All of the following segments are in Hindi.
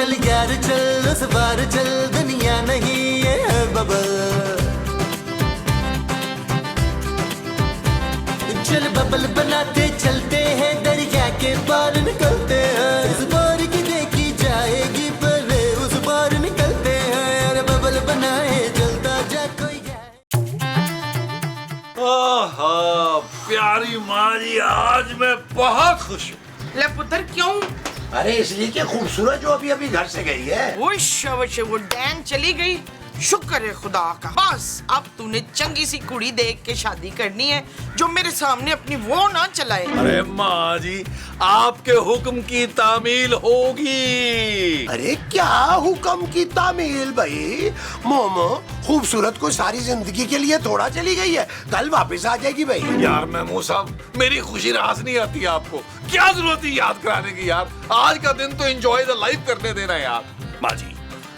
चल यार चल उस बार चल, दुनिया नहीं ये है बबल। चल बबल बनाते चलते हैं, दरिया के पार निकलते हैं। इस बार की देखी जाएगी पर उस बार निकलते हैं। अरे बबल बनाए जलता जा कोई। ओहो प्यारी माँ जी, आज मैं बहुत खुश हूँ। ले पुत्र क्यों? अरे इसलिए कि खूबसूरत जो अभी अभी घर से गई है। वो डैन चली गई, शुक्र है खुदा का। बस अब तूने चंगी सी कुड़ी देख के शादी करनी है जो मेरे सामने अपनी वो ना चलाए। अरे माँ जी, आपके हुक्म की तामील होगी। अरे क्या हुक्म की तामील भाई? मोमो खूबसूरत को सारी जिंदगी के लिए थोड़ा चली गई है, कल वापस आ जाएगी भाई। यार महमूद साहब, मेरी खुशी रास नहीं आती आपको, क्या जरूरत है याद कराने की यार। आज का दिन तो एंजॉय द लाइफ करने देना यार। माँ जी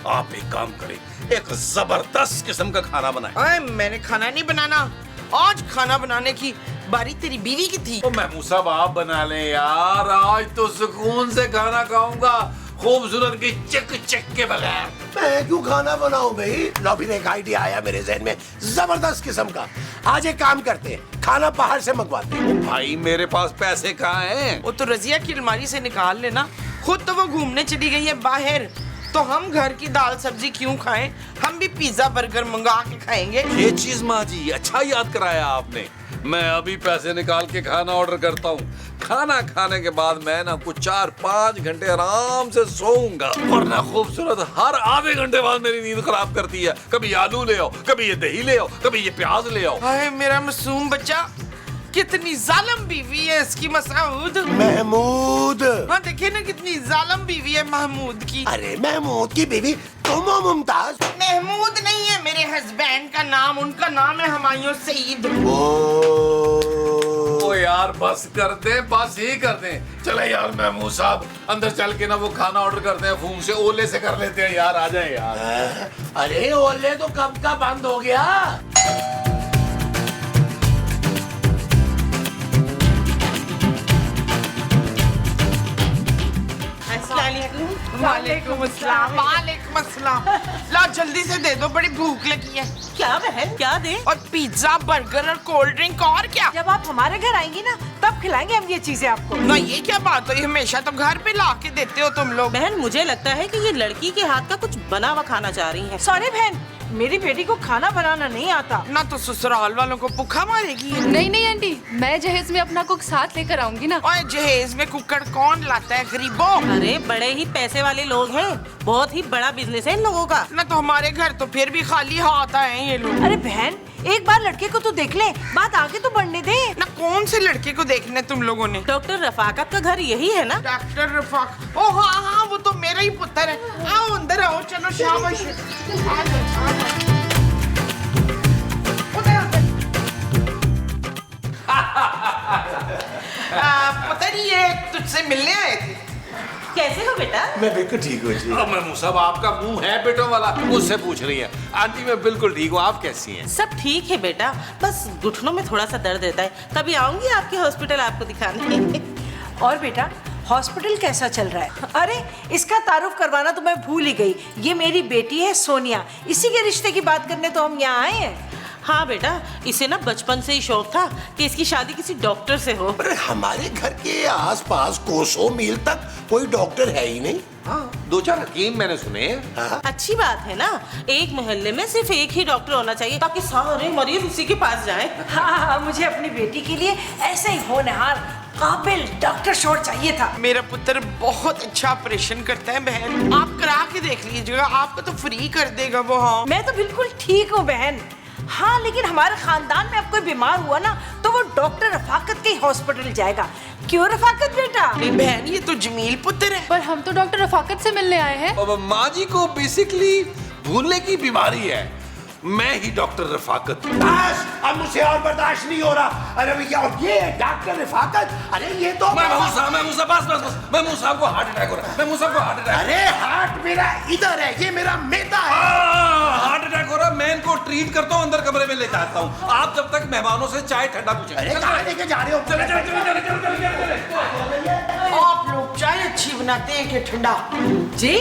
आप एक काम करें, एक जबरदस्त किस्म का खाना बनाएं। अरे मैंने खाना नहीं बनाना, आज खाना बनाने की बारी तेरी बीवी की थी। तो महमूद साहब आप बना लें यार, आज तो सुकून से खाना खाऊंगा, खूबसूरत की चिक चिक के बगैर। मैं क्यों खाना बनाऊं भाई? लो फिर एक आइडिया आया मेरे जहन में, जबरदस्त किस्म का। आज एक काम करते हैं, खाना बाहर से मंगवाते हैं। भाई मेरे पास पैसे कहाँ हैं? वो तो रजिया की अलमारी से निकाल लेना। खुद तो वो घूमने चली गई है बाहर, तो हम घर की दाल सब्जी क्यों खाएं? हम भी पिज्जा बर्गर मंगा के खाएंगे। ये चीज माँ जी अच्छा याद कराया आपने। मैं अभी पैसे निकाल के खाना ऑर्डर करता हूँ। खाना खाने के बाद मैं ना कुछ 4-5 घंटे आराम से सोऊंगा, वरना खूबसूरत हर आधे घंटे बाद मेरी नींद खराब करती है। कभी आलू ले आओ, कभी ये दही ले आओ, कभी ये प्याज ले आओ। हाय मेरा मासूम बच्चा, कितनी जालिम बीवी है इसकी मसूद। महमूद, हाँ देखिए ना कितनी जालिम बीवी है महमूद की। अरे महमूद की बीवी तुम हो मुमताज? महमूद नहीं है मेरे हस्बैंड का नाम, उनका नाम है हुमायूं सईद। ओ यार बस कर दे, बस ही कर दे। चले यार महमूद साहब, अंदर चल के ना वो खाना ऑर्डर करते हैं, फोन से ओले से कर लेते हैं यार। आ जाए यार। अरे ओले तो कब का बंद हो गया। वालेकुम अस्सलाम। वालेकुम अस्सलाम। ला जल्दी से दे दो, बड़ी भूख लगी है। क्या बहन, क्या दे? और पिज्जा बर्गर और कोल्ड ड्रिंक और क्या? जब आप हमारे घर आएंगी ना तब खिलाएंगे हम ये चीजें आपको। ना ये क्या बात है, हमेशा तो घर पे ला के देते हो तुम लोग। बहन मुझे लगता है कि ये लड़की के हाथ का कुछ बना हुआ खाना चाह रही है। सॉरी बहन, मेरी बेटी को खाना बनाना नहीं आता। ना तो ससुराल वालों को भूखा मारेगी। नहीं नहीं आंटी, मैं जहेज में अपना कुक साथ लेकर आऊंगी ना। और जहेज में कुकर कौन लाता है गरीबों? अरे बड़े ही पैसे वाले लोग हैं, बहुत ही बड़ा बिजनेस है इन लोगों का। ना तो हमारे घर तो फिर भी खाली हाथ आए ये लोग। अरे बहन एक बार लड़के को तो देख ले, बात आगे तो बढ़ने दे। ना कौन से लड़के को देखने तुम लोगों ने? डॉक्टर रफाकत का घर यही है ना? डॉक्टर रफाक, ओ हाँ हाँ वो तो मेरा ही पुत्र है। आओ अंदर आओ, चलो शाबाश। पता नहीं ये तुझसे मिलने आए थे। कैसे हो बेटा? मैं बिल्कुल ठीक हूँ जी। अब महमूद साहब आपका मुंह है बेटों वाला, मुझसे पूछ रही है। आंटी मैं बिल्कुल ठीक हूँ, आप कैसी हैं? सब ठीक है बेटा, बस घुटनों में थोड़ा सा दर्द रहता है। कभी आऊंगी आपके हॉस्पिटल आपको दिखाने। और बेटा हॉस्पिटल कैसा चल रहा है? अरे इसका तारुफ करवाना तो मैं भूल ही गई, ये मेरी बेटी है सोनिया, इसी के रिश्ते की बात करने तो हम यहाँ आए हैं। हाँ बेटा, इसे ना बचपन से ही शौक था कि इसकी शादी किसी डॉक्टर से हो। अरे हमारे घर के आसपास कोसों मील तक कोई डॉक्टर है ही नहीं। हाँ 2-4 हकीम मैंने सुने हैं। हाँ? अच्छी बात है ना, एक मोहल्ले में सिर्फ एक ही डॉक्टर होना चाहिए ताकि सारे मरीज उसी के पास जाएं। हाँ, मुझे अपनी बेटी के लिए ऐसे ही होनहार काबिल डॉक्टर शोर चाहिए था। मेरा पुत्र बहुत अच्छा ऑपरेशन करता है बहन, आप करा के देख लीजिएगा, आपको तो फ्री कर देगा वो। हाँ मैं तो बिल्कुल ठीक हूँ बहन। हाँ लेकिन हमारे खानदान में अब कोई बीमार हुआ ना तो वो डॉक्टर रफाकत के हॉस्पिटल जाएगा। क्यों रफाकत बेटा? नहीं बहन, ये तो जमील पुत्र है। पर हम तो डॉक्टर रफाकत से मिलने आए हैं। अब माँ जी को बेसिकली भूलने की बीमारी है, मैं ही डॉक्टर रफाकत। बस अब मुझसे और बर्दाश्त नहीं हो रहा। अरे भैया ये डॉक्टर रफाकत, अरे ये तो महमूद साहब बस महमूद साहब को हार्ट अटैक हो रहा है। महमूद साहब को हार्ट अटैक। अरे हार्ट मेरा इधर है, ये मेरा मैदा है। हार्ट अटैक हो रहा है, मैं इनको ट्रीट करता हूँ, अंदर कमरे में लेके आता हूँ। आप जब तक मेहमानों से चाय ठंडा पूछें। अरे कहाँ लेके जा रहे हो? आप लोग चाय अच्छी बनाते हैं कि ठंडा? जी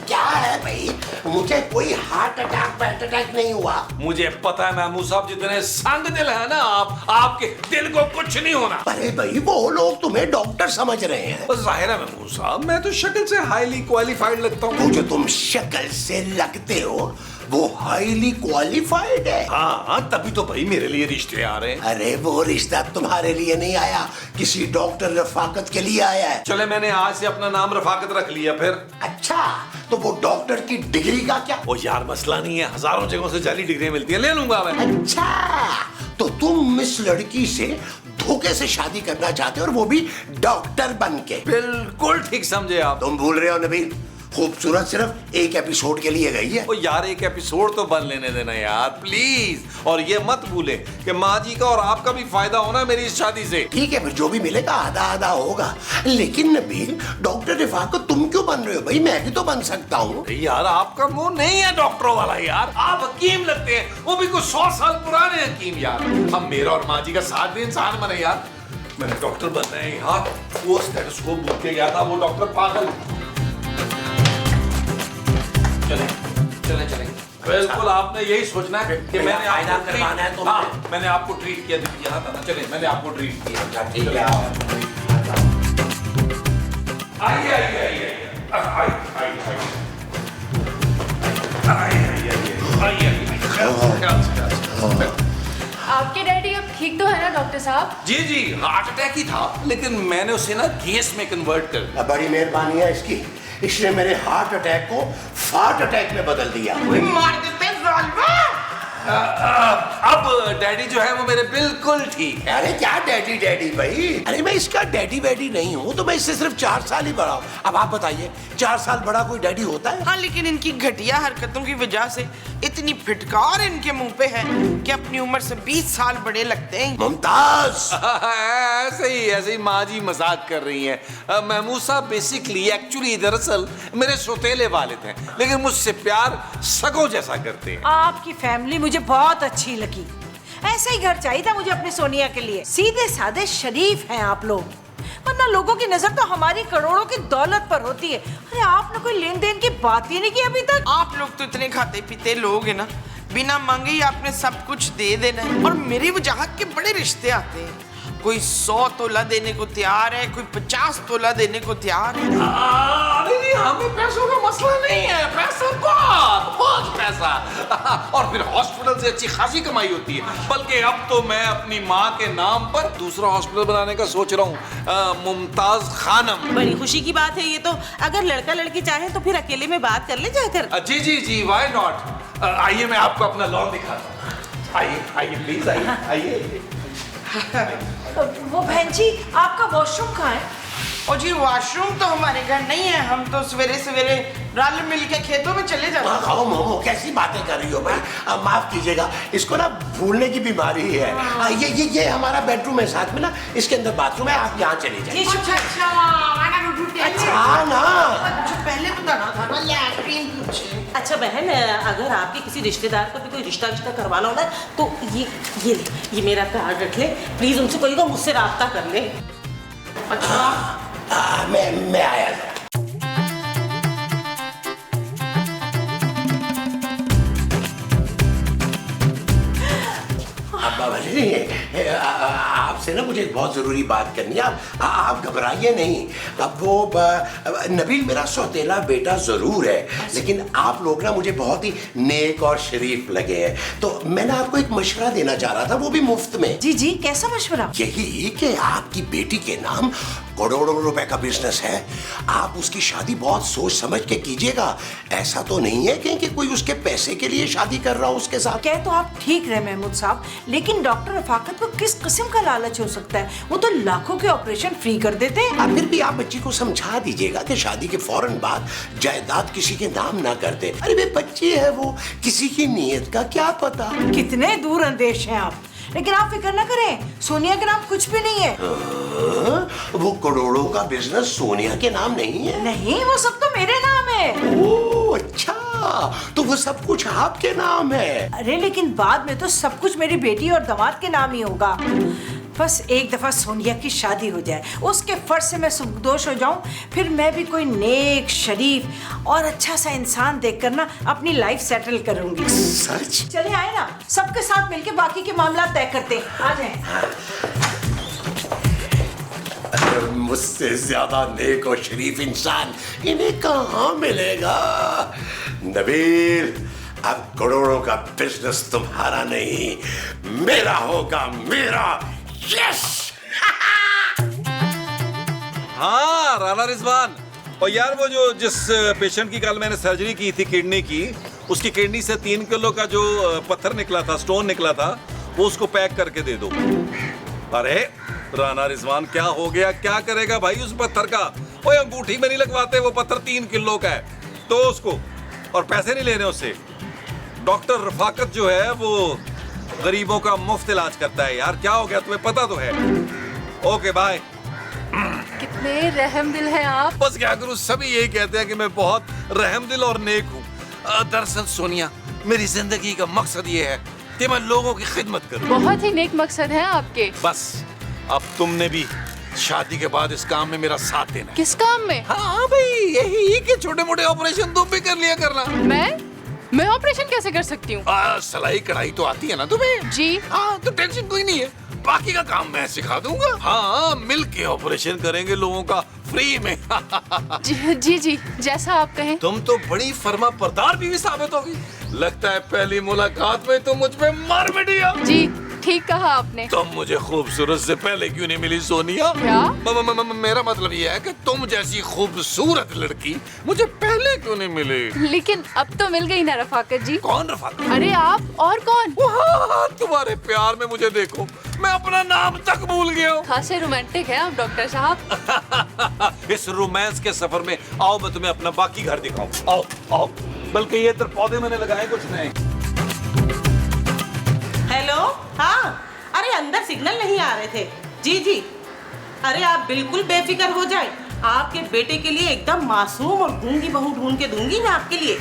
क्या है भाई? मुझे कोई हार्ट अटैक नहीं हुआ। मुझे पता है महमूद साहब, जितने संग दिल है ना आप, आपके दिल को कुछ नहीं होना। अरे भाई वो लोग तुम्हें डॉक्टर समझ रहे हैं। बस जाहिर है महमूद साहब, मैं तो शक्ल से हाईली क्वालिफाइड लगता हूँ। वो जो तुम शक्ल से लगते हो वो हाईली क्वालिफाइड है। हाँ, तभी तो भाई मेरे लिए रिश्ते आ रहे हैं। अरे वो रिश्ता तुम्हारे लिए नहीं आया, किसी डॉक्टर रफाकत के लिए आया है। चले, मैंने आज से अपना नाम रफाकत रख लिया फिर। अच्छा, तो वो डॉक्टर की डिग्री का क्या? ओ यार, मसला नहीं है, हजारों जगहों से जाली डिग्री मिलती है, ले लूंगा मैं। अच्छा, तो तुम इस लड़की से धोखे से शादी करना चाहते हो, और वो भी डॉक्टर बन के? बिल्कुल ठीक समझे आप। तुम भूल रहे हो नबील, खूबसूरत सिर्फ एक एपिसोड के लिए गई है। ओ यार, एक एपिसोड तो बन लेने देना यार, प्लीज। और ये मत भूले कि माँ जी का और आपका भी फायदा होना मेरी इस शादी से। ठीक है, फिर जो भी मिलेगा आधा आधा होगा। लेकिन नबील, डॉक्टर रफाकत तुम क्यों बन रहे हो भाई? मैं भी तो बन सकता हूँ। यार आपका मुंह नहीं है डॉक्टरों वाला यार, आप हकीम लगते हैं, वो भी कुछ 100 साल पुराने हकीम यार। हम मेरा और माँ जी का साथ भी इंसान बने यार। मैंने डॉक्टर बनना है यार, वो स्टेथोस्कोप भूल के गया था, वो डॉक्टर पागल। चले चले चले, बिल्कुल आपने यही सोचना है कि मैंने फायदा करवाना है तुम्हें। हाँ, मैंने आपको ट्रीट किया यहाँ था ना। चले, मैंने आपको ट्रीट किया। ठीक है, आइए आइए आइए आपके डैडी अब ठीक तो है ना डॉक्टर साहब? जी जी, हार्ट अटैक ही था, लेकिन मैंने उसे ना गैस में कन्वर्ट कर दिया। बड़ी मेहरबानी है इसकी, इसने मेरे हार्ट अटैक को फार्ट अटैक में बदल दिया। मार देते जालिमा। अब डैडी जो है वो मेरे बिल्कुल ठीक है। अरे क्या डैडी डैडी भाई? अरे मैं इसका डैडी वैडी नहीं हूँ, तो मैं इससे सिर्फ 4 साल ही बड़ा हूँ। अब आप बताइए, 4 साल बड़ा कोई डैडी होता है? हाँ, लेकिन इनकी घटिया हरकतों की वजह से इतनी फिटकार इनके मुंह पे है कि अपनी उम्र से 20 साल बड़े लगते हैं। मुमताज, ऐसे ही माँ जी मजाक कर रही हैं। महमूद साहब बेसिकली एक्चुअली दरअसल मेरे सौतेले वालिद हैं, लेकिन मुझसे प्यार सगों जैसा करते हैं। आपकी फैमिली मुझे बहुत अच्छी लगी। ऐसा ही घर चाहिए था मुझे अपनी सोनिया के लिए। सीधे साधे शरीफ हैं आप लोग, वरना लोगों की नजर तो हमारी करोड़ों की दौलत पर होती है। अरे आपने कोई लेन देन की बात ही नहीं की अभी तक। आप लोग तो इतने खाते पीते लोग हैं ना, बिना मांगे ही आपने सब कुछ दे देना है। और मेरी वजाहत के बड़े रिश्ते आते हैं, कोई 100 तोला देने को तैयार है, कोई 50 तोला देने को तैयार है। नहीं, हमें पैसों का मसला नहीं है, पैसा बहुत पैसा। और फिर हॉस्पिटल से अच्छी खासी कमाई होती है। बल्कि अब तो मैं अपनी माँ के नाम पर दूसरा हॉस्पिटल बनाने का सोच रहा हूँ, मुमताज खानम। बड़ी खुशी की बात है ये तो। अगर लड़का लड़की चाहे तो फिर अकेले में बात कर ले जाकर। जी जी जी, व्हाई नॉट। आइए मैं आपको अपना लॉन दिखाता हूँ। आइए आइए प्लीज, आइए आइए। वो बहन जी, आपका वॉशरूम कहाँ है? और जी वॉशरूम तो हमारे घर नहीं है, हम तो सवेरे सवेरे रल मिल के खेतों में चले जाते हैं। खाओ मोमो, कैसी बातें कर रही हो भाई? माफ कीजिएगा, इसको ना भूलने की बीमारी है। ये हमारा बेडरूम है, साथ में ना इसके अंदर बाथरूम है, आप यहाँ चले जाइए। हाँ ना, जो पहले बताना था ना, लैट्रिन पूछे। अच्छा बहन, अगर आपके किसी रिश्तेदार को भी कोई रिश्ता करवाना हो ना, तो ये मेरा कार्ड रख ले प्लीज। उनसे कोई को मुझसे राब्ता कर ले। अच्छा, मैं आया था। बाबा जी, आपसे ना मुझे एक बहुत जरूरी बात करनी है। आप घबराइए नहीं। अब वो नबील मेरा सौतेला बेटा जरूर है, लेकिन आप लोग ना मुझे बहुत ही नेक और शरीफ लगे हैं, तो मैं ना आपको एक मशवरा देना चाह रहा था, वो भी मुफ्त में। जी जी, कैसा मशवरा? यही कि आपकी बेटी के नाम करोड़ों रुपए का बिजनेस है, आप उसकी शादी बहुत सोच समझ के कीजिएगा। ऐसा तो नहीं है कि कोई उसके पैसे के लिए शादी कर रहा हो उसके साथ। कह तो आप ठीक रहे महमूद साहब, लेकिन डॉक्टर रफाकत को किस किस्म का लालच हो सकता है? वो तो लाखों के ऑपरेशन फ्री कर देते हैं। फिर भी आप बच्ची को समझा दीजिएगा कि शादी के फौरन बाद जायदाद किसी के नाम ना कर दे। अरे वे बच्ची है, वो किसी की नीयत का क्या पता। कितने दूर अंदेश हैं आप। लेकिन आप फिक्र ना करें, सोनिया के नाम कुछ भी नहीं है। वो करोड़ों का बिजनेस सोनिया के नाम नहीं है? नहीं, वो सब तो मेरे नाम है। ओह अच्छा, तो वो सब कुछ आपके नाम है? अरे लेकिन बाद में तो सब कुछ मेरी बेटी और दामाद के नाम ही होगा। बस एक दफा सोनिया की शादी हो जाए, उसके फर्ज से मैं सुबकदोश हो जाऊं, फिर मैं भी कोई नेक, शरीफ और अच्छा सा इंसान देखकर ना अपनी लाइफ सेटल करूंगी। सच? चले आए ना, सबके साथ मिलके बाकी के मामला तय करते हैं। आ जाएं। मुझसे ज्यादा नेक और शरीफ इंसान इन्हें कहाँ मिलेगा? नबील, अब करोड़ों का बिजनेस तुम्हारा नहीं, मेरा होगा, मेरा। यस! हाँ राना रिजवान, और यार वो जो जिस पेशेंट की कल मैंने सर्जरी की थी किडनी की, उसकी किडनी से 3 किलो का जो पत्थर निकला था, स्टोन निकला था, वो उसको पैक करके दे दो। अरे राना रिजवान, क्या हो गया? क्या करेगा भाई उस पत्थर का? ओए अंगूठी में नहीं लगवाते, वो पत्थर 3 किलो का है, तो उसको, और पैसे नहीं लेने उससे। डॉक्टर रफाकत जो है वो गरीबों का मुफ्त इलाज करता है यार। क्या हो गया तुम्हें पता तो है। Okay bye. कितने रहमदिल हैं आप। बस क्या करूं, सभी यही कहते हैं कि मैं बहुत रहमदिल और नेक हूँ। दरअसल सोनिया, मेरी जिंदगी का मकसद ये है कि मैं लोगों की खिदमत करूं। बहुत ही नेक मकसद है आपके। बस अब तुमने भी शादी के बाद इस काम में मेरा साथ देना है। किस काम में? हाँ भाई, यही कि छोटे मोटे ऑपरेशन तुम भी कर लिया करना। मैं ऑपरेशन कैसे कर सकती हूँ? सिलाई कढ़ाई तो आती है ना तुम्हें? जी। हाँ, तो टेंशन कोई नहीं है, बाकी का काम मैं सिखा दूंगा। हाँ, मिलके ऑपरेशन करेंगे लोगों का फ्री में। जी, जैसा आप कहें। तुम तो बड़ी फर्मा बरदार बीवी साबित होगी। लगता है पहली मुलाकात में तुम मुझ पे मार बैठिया। जी, ठीक कहा आपने। तुम मुझे खूबसूरत से पहले क्यों नहीं मिली सोनिया? क्या? मेरा मतलब ये है कि तुम जैसी खूबसूरत लड़की मुझे पहले क्यों नहीं मिली? लेकिन अब तो मिल गई ना रफाकत जी। कौन रफाकत? अरे आप और कौन? तुम्हारे प्यार में मुझे देखो, मैं अपना नाम तक भूल गया हूँ। खासे रोमांटिक है आप डॉक्टर साहब। इस रोमांस के सफर में आओ मैं तुम्हें अपना बाकी घर दिखाऊं। आओ आओ, बल्कि ये इधर पौधे मैंने लगाए कुछ नहीं। हेलो, हाँ, अरे अंदर सिग्नल नहीं आ रहे थे। जी, अरे आप बिल्कुल बेफिक्र हो जाए, आपके बेटे के लिए एकदम मासूम और गूंगी बहू ढूंढ के दूंगी मैं आपके लिए।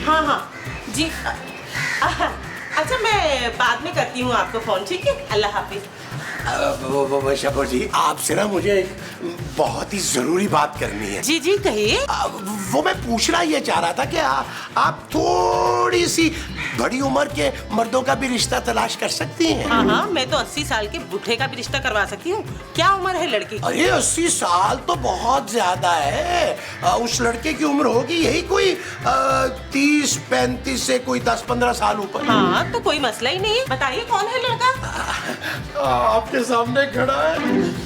हाँ, जी। अच्छा, मैं बाद में करती हूँ आपको फोन, ठीक है? अल्लाह हाफिज। शबो जी, आपसे ना मुझे बहुत ही जरूरी बात करनी है। जी, कहिए। वो मैं पूछना ये चाह रहा था कि आप थोड़ी सी बड़ी उम्र के मर्दों का भी रिश्ता तलाश कर सकती हैं। हाँ, मैं तो 80 साल के बूढ़े का भी रिश्ता करवा सकती हूँ। क्या उम्र है लड़की? अरे 80 साल तो बहुत ज्यादा है। उस लड़के की उम्र होगी यही कोई 30-35 से कोई 10-15 साल ऊपर। हाँ, तो कोई मसला ही नहीं। बताइए कौन है लड़का? आपके सामने खड़ा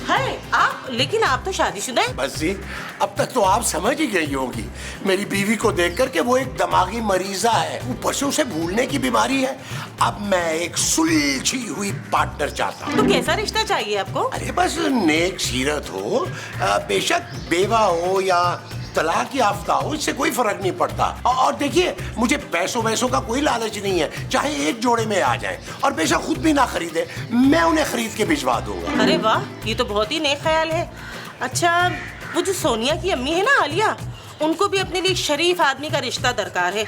है आप? लेकिन आप तो शादीशुदा हैं। बस जी, अब तक तो आप समझ ही गई होगी मेरी बीवी को देखकर के वो एक दिमागी मरीजा है, ऊपर से उसे भूलने की बीमारी है। अब मैं एक सुलझी हुई पार्टनर चाहता हूँ। तो कैसा रिश्ता चाहिए आपको? अरे बस नेक सीरत हो, बेशक बेवा हो या तलाक याफ्ता हो, इससे कोई फर्क नहीं पड़ता। और देखिए, मुझे पैसों वैसों का कोई लालच नहीं है, चाहे एक जोड़े में आ जाए और बेशक खुद भी ना खरीदे, मैं उन्हें खरीद के भिजवा दूंगा। अरे वाह, ये तो बहुत ही नेक ख्याल है। अच्छा, वो जो सोनिया की अम्मी है ना, आलिया, उनको भी अपने लिए शरीफ आदमी का रिश्ता दरकार है।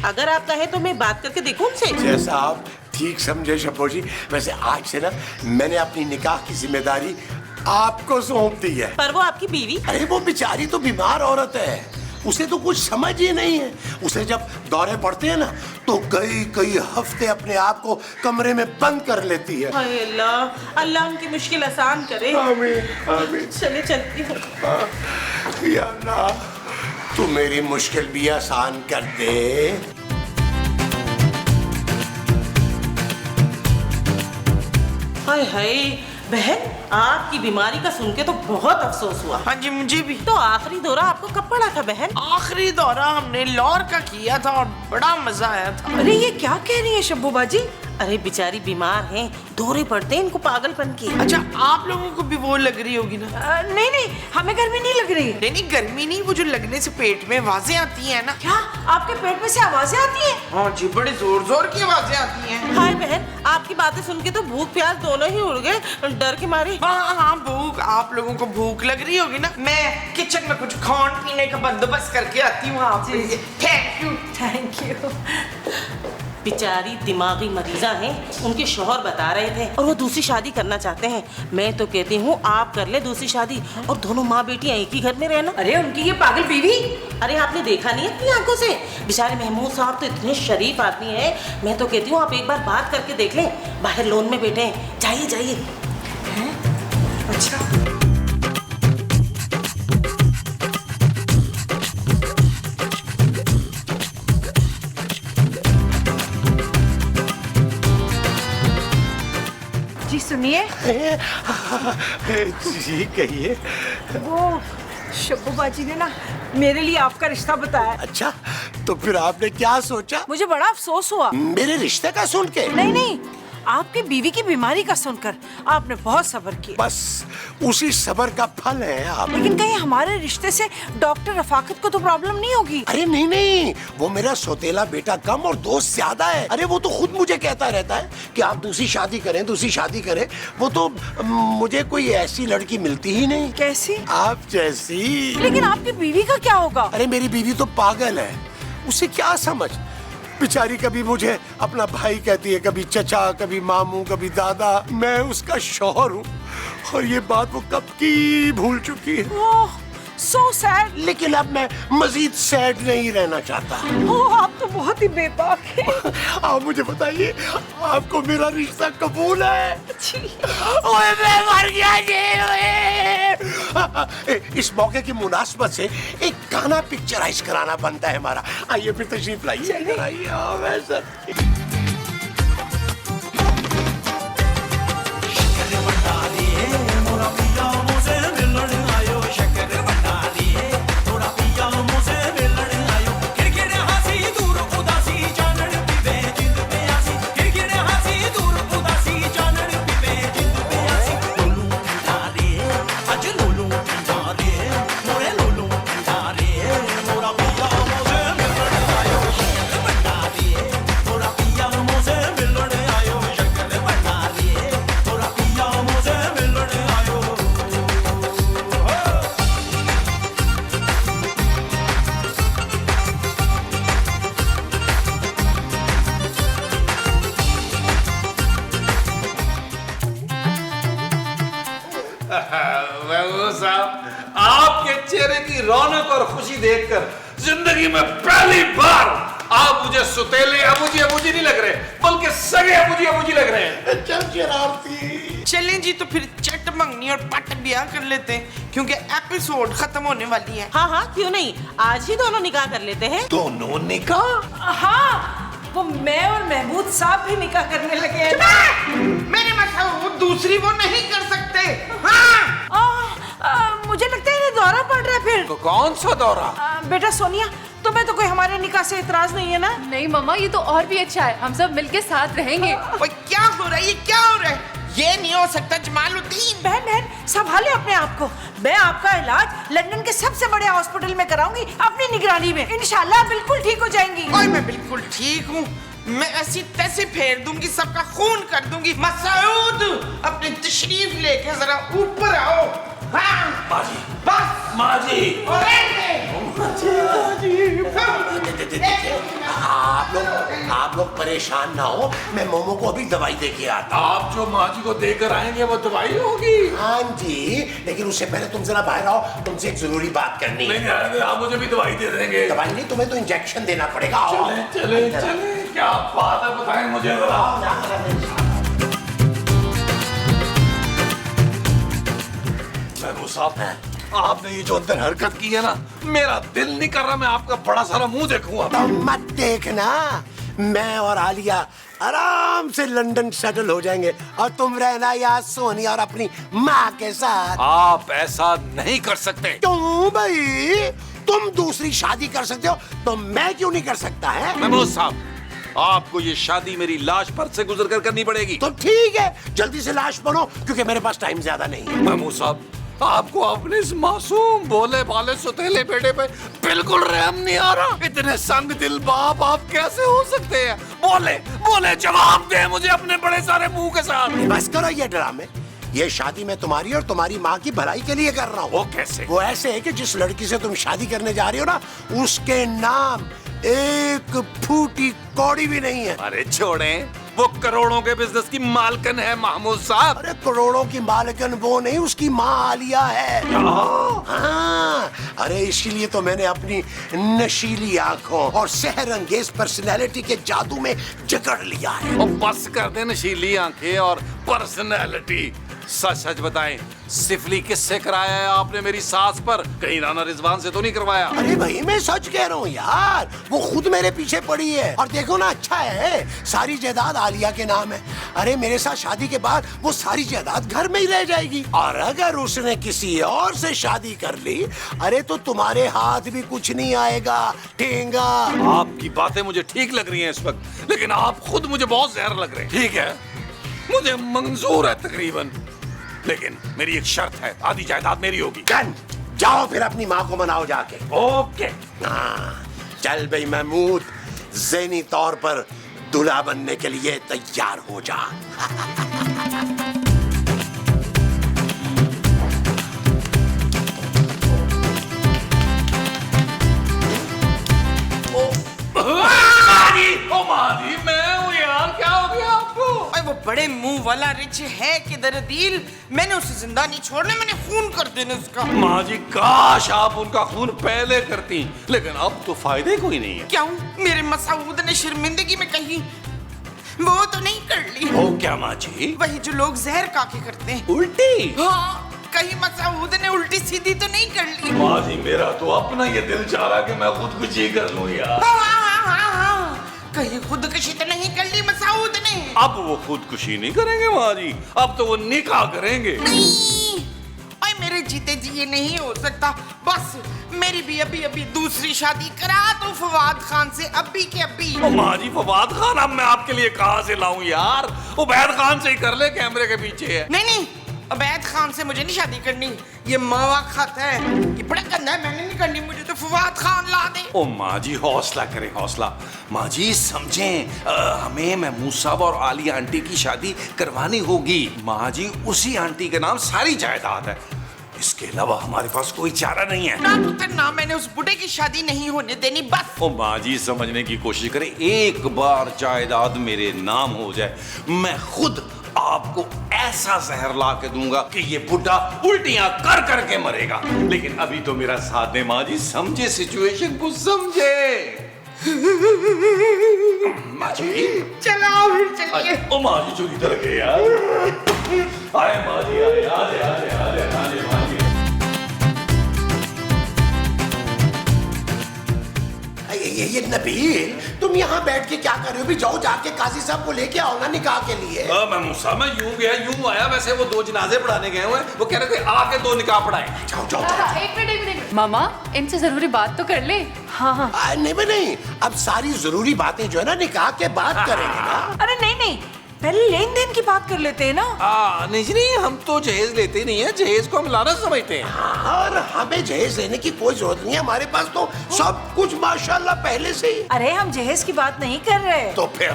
अगर आप कहें तो मैं बात करके देखूं उनसे। जैसा आप ठीक समझे शब्बो जी। वैसे आज से ना मैंने अपनी निकाह की जिम्मेदारी आपको सौंप दी है। पर वो आपकी बीवी? अरे वो बेचारी तो बीमार औरत है, उसे तो कुछ समझ ही नहीं है। उसे जब दौरे पड़ते हैं ना तो कई हफ्ते अपने आप को कमरे में बंद कर लेती है। हाय अल्लाह, अल्लाह उनकी मुश्किल आसान करे। आमीन आमीन। चले चलती हूँ। या अल्लाह, तू मेरी मुश्किल भी आसान कर दे। हाय बहन, आपकी बीमारी का सुन के तो बहुत अफसोस हुआ। हाँ जी, मुझे भी। तो आखिरी दौरा आपको कब पड़ा था बहन? आखिरी दौरा हमने लाहौर का किया था और बड़ा मजा आया था। अरे ये क्या कह रही है शब्बू बाजी? अरे बेचारी बीमार हैं, दौरे पड़ते हैं इनको पागलपन की। अच्छा, आप लोगों को भी वो लग रही होगी ना? नहीं, हमें गर्मी नहीं लग रही। नहीं, गर्मी नहीं, वो जो लगने से पेट में आवाजें आती हैं ना। क्या आपके पेट में से आवाजें आती हैं? हाँ जी, बड़े जोर जोर की आवाजें आती हैं। हाय बहन, आपकी बातें सुन के तो भूख प्यास दोनों ही उड़ गए डर के मारे। हाँ, भूख, आप लोगों को भूख लग रही होगी ना। मैं किचन में कुछ खाने पीने का बंदोबस्त करके आती हूँ। आप थैंक यू। बेचारी दिमागी मरीजा हैं, उनके शौहर बता रहे थे और वो दूसरी शादी करना चाहते हैं। मैं तो कहती हूँ आप कर ले दूसरी शादी और दोनों माँ बेटियाँ एक ही घर में रहना। अरे उनकी ये पागल बीवी, अरे आपने देखा नहीं अपनी आंखों से? बेचारे महमूद साहब तो इतने शरीफ आदमी हैं। मैं तो कहती हूँ आप एक बार बात करके देख लें। बाहर लोन में बैठे हैं, जाइए जाइए। अच्छा जी सुनिए, जी कहिए। वो शब्बू बाजी ने ना मेरे लिए आपका रिश्ता बताया। अच्छा, तो फिर आपने क्या सोचा? मुझे बड़ा अफसोस हुआ। मेरे रिश्ते का सुन के? नहीं नहीं, आपकी बीवी की बीमारी का सुनकर आपने बहुत सब्र किया। बस उसी सब्र का फल है आप। लेकिन कहीं हमारे रिश्ते से डॉक्टर रफाकत को तो प्रॉब्लम नहीं होगी? अरे नहीं नहीं, वो मेरा सौतेला बेटा कम और दोस्त ज्यादा है। अरे वो तो खुद मुझे कहता रहता है कि आप दूसरी शादी करें, दूसरी शादी करें। वो तो मुझे कोई ऐसी लड़की मिलती ही नहीं। कैसी? आप जैसी। लेकिन आपकी बीवी का क्या होगा? अरे मेरी बीवी तो पागल है, उसे क्या समझ। बेचारी कभी मुझे अपना भाई कहती है, कभी चचा, कभी मामू, कभी दादा। मैं उसका शौहर हूँ और ये बात वो कब की भूल चुकी है। ओह, so sad। लेकिन अब मैं मजीद सैड नहीं रहना चाहता। ओह, आप तो बहुत ही बेबाक हैं। आप मुझे बताइए, आपको मेरा रिश्ता कबूल है? जी। ओए मैं मर गया जी। इस मौके की मुनासबत से एक गाना पिक्चराइज कराना बनता है हमारा। आइए फिर तशरीफ लाइए, इधर आइए। हाँ, मैं सर महमूद साहब, आपके चेहरे की रौनक और खुशी देखकर जिंदगी में पहली बार आप मुझे सुतेले अबूजी नहीं लग रहे, बल्कि सगे अबूजी लग रहे हैं। चल शरारती। चलें जी, तो फिर चट मंगनी और पट ब्याह कर लेते हैं, क्योंकि एपिसोड खत्म होने वाली है। हाँ हाँ, क्यों नहीं, आज ही दोनों निकाह कर लेते हैं। दोनों निकाह? हाँ, वो मैं और महमूद साहब भी निकाह करने लगे हैं। मेरे मतलब वो दूसरी वो नहीं कर सकते। हाँ, मुझे लगता है इन्हें दौरा पड़ रहा है फिर। तो कौन सा दौरा? बेटा सोनिया, तुम्हें तो कोई हमारे निकाह से इतराज नहीं है ना? नहीं मम्मा, ये तो और भी अच्छा है, हम सब मिलके साथ रहेंगे। ओए क्या हो रहा है, ये क्या हो रहा है? ये नहीं हो सकता जमालुद्दीन। बहन संभाले अपने आप को। मैं आपका इलाज लंदन के सबसे बड़े हॉस्पिटल में कराऊंगी, अपनी निगरानी में। इंशाल्लाह बिल्कुल ठीक हो जाएंगी। ओए मैं बिल्कुल ठीक हूँ, मैं ऐसी तैसे फेर दूंगी, सबका खून कर दूंगी। मसूद, अपनी तशरीफ लेके जरा ऊपर आओ। हाँ माजी, बस माजी। आप लोग परेशान ना हो, मैं मोमो को अभी दवाई दे के आता हूँ। आप जो माँ जी को देकर आएंगे वो दवाई होगी? हाँ जी, लेकिन उससे पहले तुम जरा बाहर आओ, तुमसे एक जरूरी बात करनी है। नहीं, आप मुझे भी दवाई दे देंगे। दवाई नहीं, तुम्हें तो इंजेक्शन देना पड़ेगा। आओ। चले, क्या बात है, बताएं मुझे जरा। महमूद साहब, आपने ये जो अंदर हरकत की है ना, मेरा दिल नहीं कर रहा मैं आपका बड़ा सारा मुंह देखूं। तो मत देखना, मैं और आलिया आराम से लंदन सेटल हो जाएंगे और तुम रहना यहाँ सोनिया और अपनी माँ के साथ। आप ऐसा नहीं कर सकते। क्यों भाई? तुम दूसरी शादी कर सकते हो तो मैं क्यों नहीं कर सकता है? महमूद साहब, आपको ये शादी मेरी लाश पर से गुजर कर करनी पड़ेगी। तो ठीक है, जल्दी से लाश बनो, क्योंकि मेरे पास टाइम ज्यादा नहीं है। महमूद साहब, आपको अपने इस मासूम भोले भाले सुतेले बेटे पे बिल्कुल रहम नहीं आ रहा। इतने संग दिल बाप आप कैसे हो सकते हैं? बोले जवाब दे मुझे अपने बड़े सारे मुंह के साथ। बस करो ये ड्रामे। ये शादी मैं तुम्हारी और तुम्हारी माँ की भलाई के लिए कर रहा हूँ। वो कैसे? वो ऐसे है कि जिस लड़की से तुम शादी करने जा रही हो ना, उसके नाम एक फूटी कौड़ी भी नहीं है। अरे छोड़ें, वो करोड़ों के बिजनेस की मालकिन है महमूद साहब। अरे करोड़ों की मालकिन वो नहीं, उसकी माँ आलिया है। हाँ, अरे इसीलिए तो मैंने अपनी नशीली आंखों और सहरंगेज पर्सनैलिटी के जादू में जकड़ लिया है। और बस कर दे नशीली आंखें और पर्सनैलिटी। सच सच बताएं, सिफली किससे कराया है आपने मेरी सास पर? कहीं राना रिजवान से तो नहीं करवाया? अरे भाई मैं सच कह रहा हूँ यार, वो खुद मेरे पीछे पड़ी है। और देखो ना, अच्छा है सारी जायदाद आलिया के नाम है। अरे मेरे साथ शादी के बाद वो सारी जायदाद घर में ही रह जाएगी। और अगर उसने किसी और से शादी कर ली, अरे तो तुम्हारे हाथ भी कुछ नहीं आएगा, ठेंगा। आपकी बातें मुझे ठीक लग रही हैं इस वक्त, लेकिन आप खुद मुझे बहुत जहर लग रहे हैं। ठीक है, मुझे मंजूर है तकरीबन, लेकिन मेरी एक शर्त है, आधी जायदाद मेरी होगी। जाओ फिर अपनी माँ को मनाओ जाके। ओके। हाँ, चल भाई महमूद, ज़हनी तौर पर दूल्हा बनने के लिए तैयार हो जा। ओ माजी, मैं हूँ यार, क्या हो गया आपको? ओए वो बड़े मुंह वाला रिच है किधर दिल, मैंने उसे जिंदा नहीं छोड़ना, मैंने खून कर देना उसका। माँ जी, काश आप उनका खून पहले करती, लेकिन अब तो फायदे कोई नहीं है। क्यों? मेरे मसूद ने शर्मिंदगी में कहीं वो तो नहीं कर ली? ओ क्या माँ जी? वही जो लोग जहर काके करते हैं। उल्टी? हाँ, कहीं मसूद ने उल्टी सीधी तो नहीं कर ली? माँ जी, मेरा तो अपना ये दिल चाह रहा कि मैं खुदकुशी कर लूं यार। हाँ, कहीं खुदकुशी तो नहीं कर ली मसूद ने? अब वो खुदकुशी नहीं करेंगे माँ जी, अब तो वो निकाह करेंगे। नहीं, ओए मेरे जीते जी ये नहीं हो सकता। बस मेरी भी अभी दूसरी शादी करा तो फवाद खान से, अभी के अभी। ओ माँ जी, फवाद खान अब मैं आपके लिए कहाँ से लाऊं यार? उबैद खान से ही कर ले, कैमरे के पीछे है। नहीं, अबैद खान से मुझे नहीं शादी करनी, ये मावा खाता है, ये बड़ा गंदा है, मैंने नहीं करनी, मुझे तो फवाद खान ला दे। ओ माँ जी, हौसला करें हौसला। माँ जी समझें, हमें महमूद साहब और आलिया आंटी की शादी करवानी होगी। माँ जी, उसी आंटी के नाम सारी जायदाद है, इसके अलावा हमारे पास कोई चारा नहीं है। ना पुत्र ना, मैंने उस बुढ़े की शादी नहीं होने देनी, बस। ओ माँ जी, समझने की कोशिश करें, एक बार जायदाद मेरे नाम हो जाए, मैं खुद आपको ऐसा जहर ला के दूंगा कि ये बुढ़ा उल्टियां कर करके मरेगा। लेकिन अभी तो मेरा साथ दे माँ जी, समझे सिचुएशन को, समझे। माँ जी, चलाओ फिर चलिए। ओ माँ जी, जो इधर गए यार। आए माँ जी, आए, आए, आए, आए, आए, माँ जी। ये नबील, तुम यहाँ बैठ के क्या कर रहे हो? भी जाओ जाके काजी साहब को लेके आओ ना निकाह के लिए। मैं यूं गया यूं आया, वैसे वो 2 जनाजे पढ़ाने गए हुए, वो कह रहे थे आके 2 निकाह पढ़ाए। जाओ जाओ, एक मिनट मामा, इनसे जरूरी बात तो कर ले। हाँ, नहीं, अब सारी जरूरी बातें जो है ना निकाह के बाद करेंगे ना। अरे नहीं, पहले लेन देन की बात कर लेते हैं ना। नहीं, हम तो जहेज लेते नहीं है, जहेज को हम लाना समझते हैं। और हमें जहेज लेने की कोई जरूरत नहीं है, हमारे पास तो सब कुछ माशाल्लाह पहले से ही। अरे हम जहेज की बात नहीं कर रहे। तो फिर?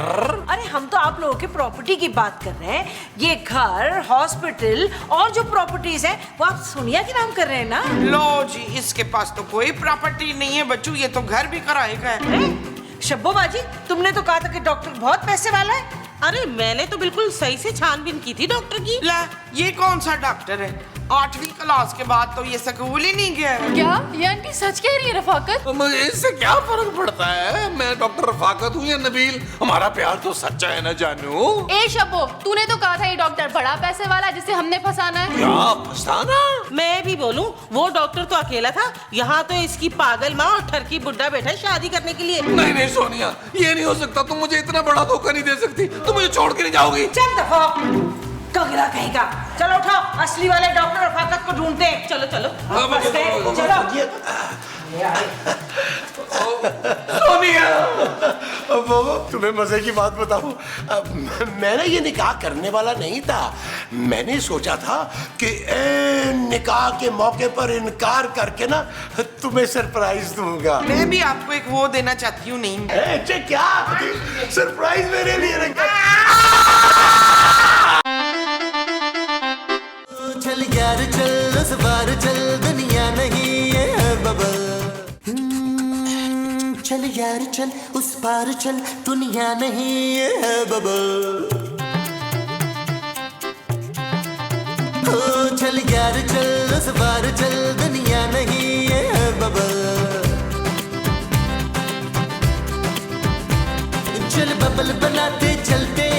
अरे हम तो आप लोगों के प्रॉपर्टी की बात कर रहे हैं। ये घर, हॉस्पिटल और जो प्रॉपर्टीज हैं वो आप सोनिया के नाम कर रहे हैं ना। लो जी, इसके पास तो कोई प्रॉपर्टी नहीं है बच्चू, ये तो घर भी कराएगा। शब्बो बाजी, तुमने तो कहा था कि डॉक्टर बहुत पैसे वाला है। अरे मैंने तो बिल्कुल सही से छानबीन की थी डॉक्टर की। ला, ये कौन सा डॉक्टर है? 8वीं क्लास के बाद तो ये स्कूल ही नहीं गया है। क्या ये आंटी सच कह रही है रफाकत? मुझे इससे क्या फर्क पड़ता है? मैं डॉक्टर रफाकत हूँ या नबील, हमारा प्यार तो सच्चा है ना जानू। ए शब्बो, तूने तो कहा था ये डॉक्टर बड़ा पैसे वाला जिसे हमने फंसाना है। क्या फंसाना? मैं भी बोलूं, वो डॉक्टर तो अकेला था, यहाँ तो इसकी पागल माँ और ठरकी बुड्ढा बैठा है शादी करने के लिए। नहीं सोनिया, ये नहीं हो सकता, तुम मुझे इतना बड़ा धोखा नहीं दे सकती, तुम मुझे छोड़ के नहीं जाओगी। चल दफा कगला कहेगा। चलो उठाओ, असली वाले डॉक्टर रफाकत को ढूंढते हैं। चलो चलो चलो। सोनिया, तुम्हें मजे की बात बताऊं, मैंने ये निकाह करने वाला नहीं था। मैंने सोचा था कि निकाह के मौके पर इनकार करके ना तुम्हें सरप्राइज दूंगा। मैं भी आपको एक वो देना चाहती हूँ। नहीं क्या सरप्राइज मेरे लिए रखा? चल यार चल, इस बार चल, दुनिया नहीं है बबल। चल यार चल उस पार चल, दुनिया नहीं ये है बबल। ओ चल यार चल उस पार चल, दुनिया नहीं ये है बबल। चल बबल बनाते चलते